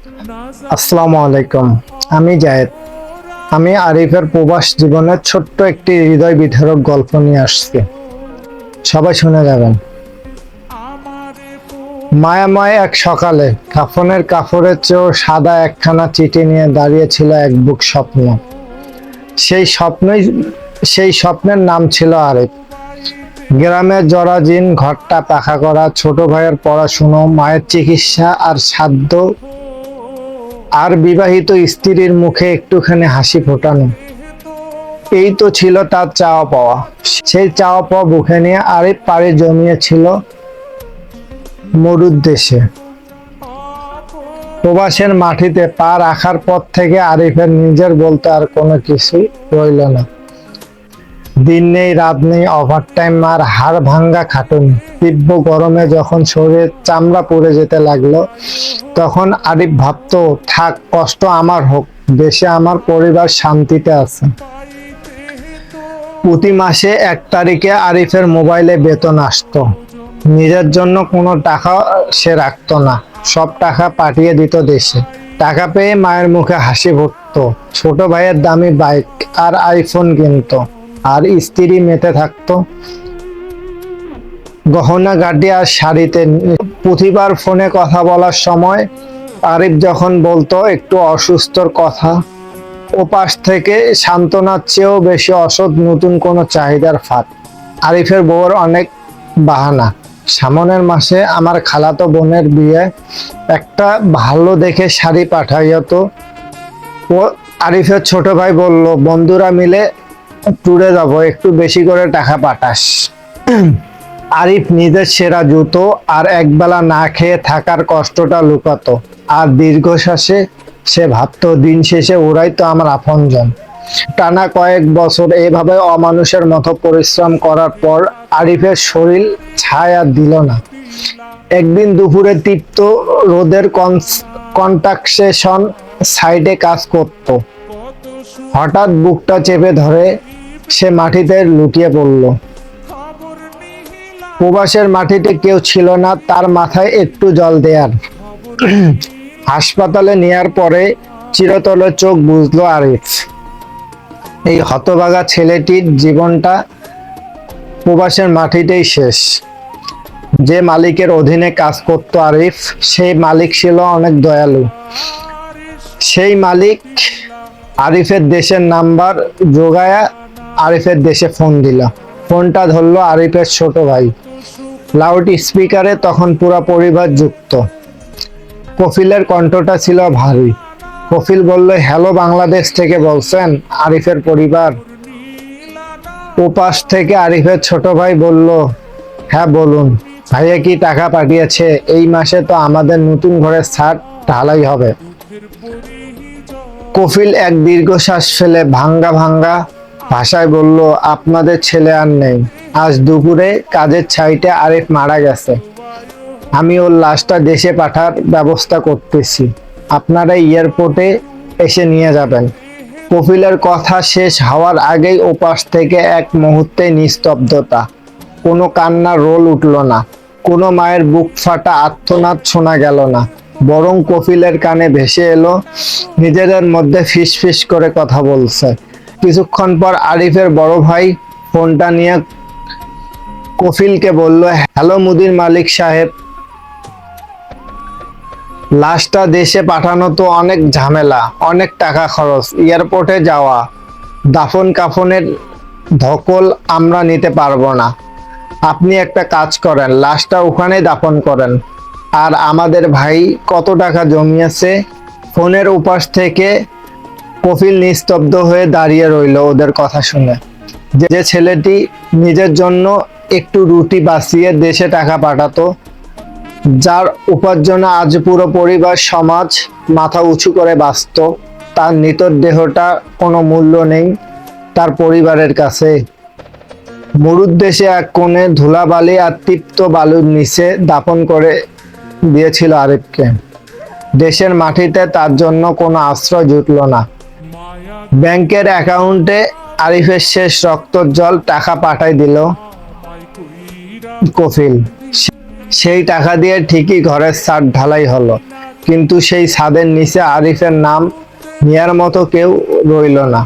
আসসালামু আলাইকুম। আমি জায়েদ। আমি আরিফের প্রবাস জীবনের ছোট্ট একটি হৃদয় বিদারক গল্প নিয়ে আসছি। সবাই শুনে যাবেন। মায়াময় এক সকালে কাফনের কাপড়ের চেয়েও সাদা একখানা চিঠি নিয়ে দাঁড়িয়েছিল এক বুক স্বপ্ন। সেই স্বপ্নই সেই স্বপ্নের নাম ছিল আরিফ। গ্রামের জরাজীর্ণ ঘরটা পাকা করা, ছোট ভাইয়ের পড়াশুনো, মায়ের চিকিৎসা আর সাধ্য, আর বিবাহিত স্ত্রীর মুখে একটুখানি হাসি ফোটানো, এই তো ছিল তার চাওয়া পাওয়া। সেই চাওয়া পাওয়া বুকে নিয়ে আরিফ পাড়ি জমিয়েছিল মরুর দেশে। প্রবাসের মাটিতে পা রাখার পর থেকে আরিফের নিজের বলতে আর কোনো কিছু রইল না। দিন নেই, রাত নেই, ওভারটাইম আর হাড় ভাঙ্গা খাটুনি। তীব্র গরমে যখন শরীরের চামড়া পুড়ে যেতে লাগলো, তখন আরিফ ভাবতো, থাক, কষ্ট আমার হোক, দেশে আমার পরিবার শান্তিতে আছে। প্রতি মাসে 1 তারিখে আরিফের মোবাইলে বেতন আসতো। নিজের জন্য কোনো টাকা সে রাখতো না, সব টাকা পাঠিয়ে দিত দেশে। টাকা পেয়ে মায়ের মুখে হাসি ফুটতো, ছোট ভাইয়ের দামি বাইক আর আইফোন কিনতো, আর স্ত্রী মেতে থাকতো গহনা গাড়ি আর শাড়িতে। প্রতিবার ফোনে কথা বলার সময় আরিফ যখন বলতো একটু অসুস্থর কথা, ওপাশ থেকে সান্ত্বনার চেয়েও বেশি অসৎ নতুন কোনো চাহিদার ফাঁদ। আরিফের বউর অনেক বাহানা। সামনের মাসে আমার খালাতো বোনের বিয়ে, একটা ভালো দেখে শাড়ি পাঠাইয়া তো। ও আরিফের ছোট ভাই বলল, বন্ধুরা মিলে ট্যুরে যাব, একটু বেশি করে টাকা পাঠাস। আরিফ নিজের সেরা জুতো আর একবেলা না খেয়ে থাকার কষ্টটা লুকাতো, আর দীর্ঘশ্বাসে সে ভাবতো, দিন শেষে ওরাই তো আমার আপনজন। টানা কয়েক বছর এভাবে অমানুষের মতো পরিশ্রম করার পর আরিফের শরীর ছায়া দিল না। একদিন দুপুরে তীব্র রোদের কনস্ট্রাকশন সাইডে কাজ করত, হঠাৎ বুকটা চেপে ধরে সে মাটিতে লুটিয়ে পড়ল। প্রবাসের মাটিতে কেউ ছিল না তার মাথায় একটু জল দেয়ার। হাসপাতালে নেয়ার পরে চিরতরে চোখ বুঝলো আরিফ, এই হতভাগা ছেলেটির জীবনটা প্রবাসের মাটিতেই শেষ। যে মালিকের অধীনে কাজ করত আরিফ, সেই মালিক ছিল অনেক দয়ালু। সেই মালিক আরিফের দেশের নাম্বার জোগায়া আরিফের দেশে ফোন দিল। ফোনটা ধরলো আরিফের ছোট ভাই। লাউড স্পিকারে তখন পুরো পরিবার যুক্ত। কফিলের কণ্ঠটা ছিল ভারী। কফিল বলল, হ্যালো, বাংলাদেশ থেকে বলছেন? আরিফের পরিবার। ওপাশ থেকে আরিফের ছোট ভাই বলল, হ্যাঁ বলুন। ভাইয়া কি টাকা পাঠিয়েছে? এই মাসে তো আমাদের নতুন ঘরের ছাদ ঢালাই হবে। কফিল এক দীর্ঘশ্বাস ফেলে ভাঙ্গা ভাঙ্গা ভাষায় বলল, আপনাদের ছেলে আর নেই। আজ দুপুরে কাজের ছাইটে আরিফ মারা গেছে। আমি ওর লাশটা দেশে পাঠার ব্যবস্থা করতেছি, আপনারা এয়ারপোর্টে এসে নিয়ে যাবেন। কফিলের কথা শেষ হওয়ার আগেই ওপাশ থেকে এক মুহূর্তে নিস্তব্ধতা। কোনো কান্নার রোল উঠল না, কোনো মায়ের বুক ফাটা আর্তনাদ শোনা গেল না, বরং কফিলের কানে ভেসে এলো নিজেদের মধ্যে ফিস ফিস করে কথা বলছে। কিছুক্ষণ পর আরিফের বড় ভাই ফোনটা নিয়ে কফিলকে বলল, হ্যালো মুদির মালিক সাহেব, লাশটা দেশে পাঠানো তো অনেক ঝামেলা, অনেক টাকা খরচ, এয়ারপোর্টে যাওয়া, দাফন কাফনের ধকল আমরা নিতে পারবো না। আপনি একটা কাজ করেন, লাশটা ওখানে দাফন করেন। আর আমাদের ভাই কত টাকা জমিয়েছে? ফোনের উপাস থেকে কফিল নিস্তব্ধ হয়ে দাঁড়িয়ে রইল ওদের কথা শুনে। যে ছেলেটি নিজের জন্য একটু রুটি বাঁচিয়ে দেশে টাকা পাঠাতো, যার উপার্জনে আজ পুরো পরিবার সমাজ মাথা উঁচু করে বাঁচত, তার নিতর দেহটা কোনো মূল্য নেই তার পরিবারের কাছে। মরুর দেশে এক কোণে ধুলাবালি আর তৃপ্ত বালুর নিচে দাফন করে দিয়েছিল আরিফকে। দেশের মাটিতে তার জন্য কোনো আশ্রয় জুটল না। ব্যাংকের অ্যাকাউন্টে আরিফের শেষ রক্তজল টাকা পাঠাই দিল কফিল। সেই টাকা দিয়ে ঠিকই ঘরের ছাদ ঢালাই হলো, কিন্তু সেই ছাদের নিচে আরিফের নাম নেয়ার মতো কেউ রইল না।